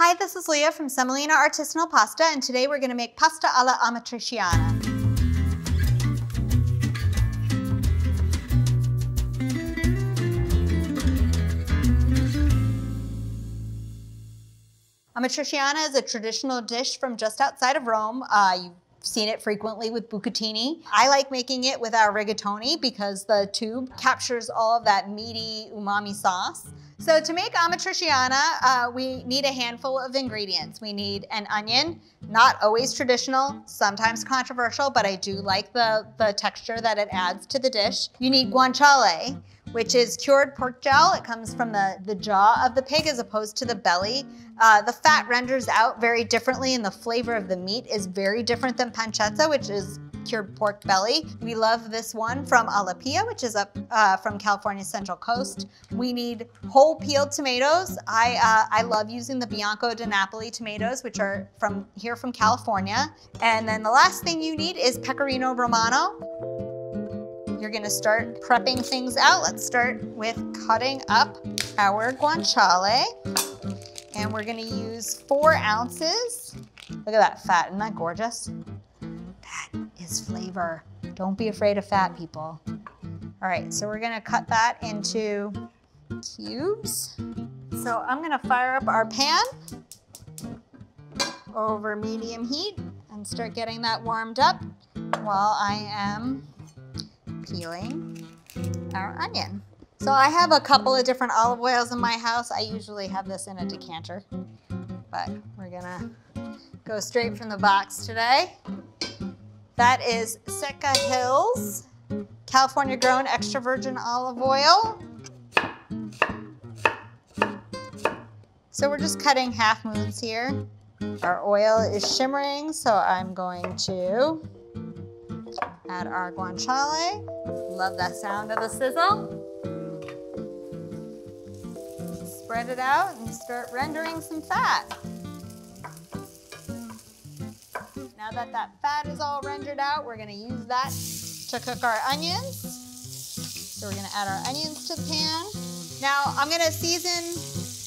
Hi, this is Leah from Semolina Artisanal Pasta, and today we're going to make pasta alla Amatriciana. Amatriciana is a traditional dish from just outside of Rome. You've seen it frequently with bucatini. I like making it with our rigatoni because the tube captures all of that meaty umami sauce. So to make Amatriciana, we need a handful of ingredients. We need an onion, not always traditional, sometimes controversial, but I do like the texture that it adds to the dish. You need guanciale, which is cured pork jowl. It comes from the jaw of the pig as opposed to the belly. The fat renders out very differently and the flavor of the meat is very different than pancetta, which is cured pork belly. We love this one from Alla Pia, which is up from California's Central Coast. We need whole peeled tomatoes. I love using the Bianco di Napoli tomatoes, which are from California. And then the last thing you need is pecorino romano. You're gonna start prepping things out. Let's start with cutting up our guanciale. And we're gonna use 4 ounces. Look at that fat, isn't that gorgeous? That is flavor. Don't be afraid of fat, people. All right, so we're gonna cut that into cubes. So I'm gonna fire up our pan over medium heat and start getting that warmed up while I am peeling our onion. So I have a couple of different olive oils in my house. I usually have this in a decanter, but we're gonna go straight from the box today. That is Seca Hills, California grown extra virgin olive oil. So we're just cutting half moons here. Our oil is shimmering, so I'm going to add our guanciale. Love that sound of the sizzle. Spread it out and start rendering some fat. Now that that fat is all rendered out, we're gonna use that to cook our onions. So we're gonna add our onions to the pan. Now I'm gonna season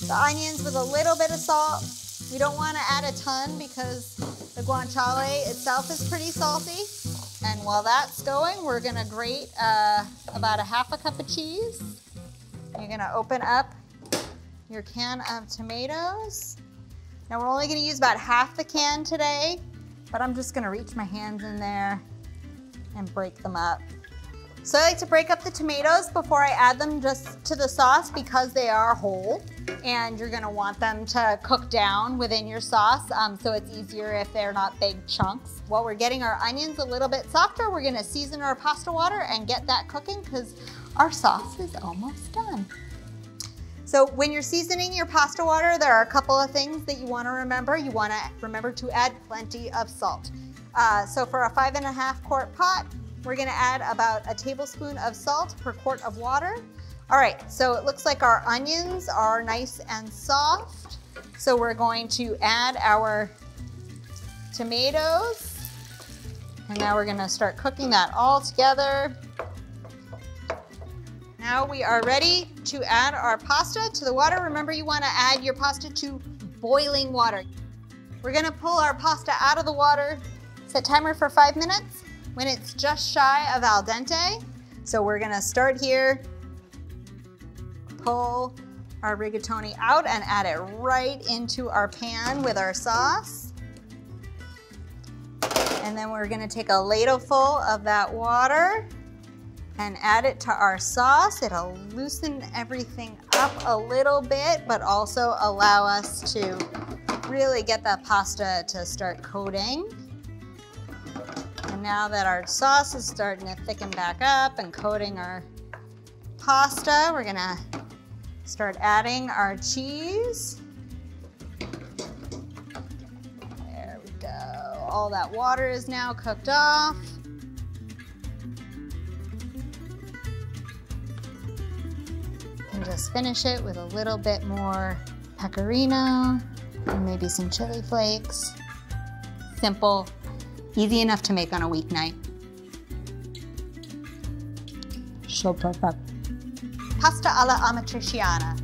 the onions with a little bit of salt. We don't wanna add a ton because the guanciale itself is pretty salty. And while that's going, we're gonna grate about 1/2 cup of cheese. You're gonna open up your can of tomatoes. Now we're only gonna use about half the can today, but I'm just gonna reach my hands in there and break them up. So I like to break up the tomatoes before I add them just to the sauce because they are whole and you're gonna want them to cook down within your sauce, so it's easier if they're not big chunks. While we're getting our onions a little bit softer, we're gonna season our pasta water and get that cooking because our sauce is almost done. So when you're seasoning your pasta water, there are a couple of things that you wanna remember. You wanna remember to add plenty of salt. So for a 5.5 quart pot, we're gonna add about a tablespoon of salt per quart of water. All right, so it looks like our onions are nice and soft. So we're going to add our tomatoes. And now we're gonna start cooking that all together. Now we are ready to add our pasta to the water. Remember, you wanna add your pasta to boiling water. We're gonna pull our pasta out of the water, set timer for 5 minutes. When it's just shy of al dente, so we're gonna start here, pull our rigatoni out and add it right into our pan with our sauce. And then we're gonna take a ladle full of that water and add it to our sauce. It'll loosen everything up a little bit, but also allow us to really get that pasta to start coating. And now that our sauce is starting to thicken back up and coating our pasta, we're gonna start adding our cheese. There we go. All that water is now cooked off. And just finish it with a little bit more pecorino and maybe some chili flakes. Simple, easy enough to make on a weeknight. So perfect. Pasta alla Amatriciana.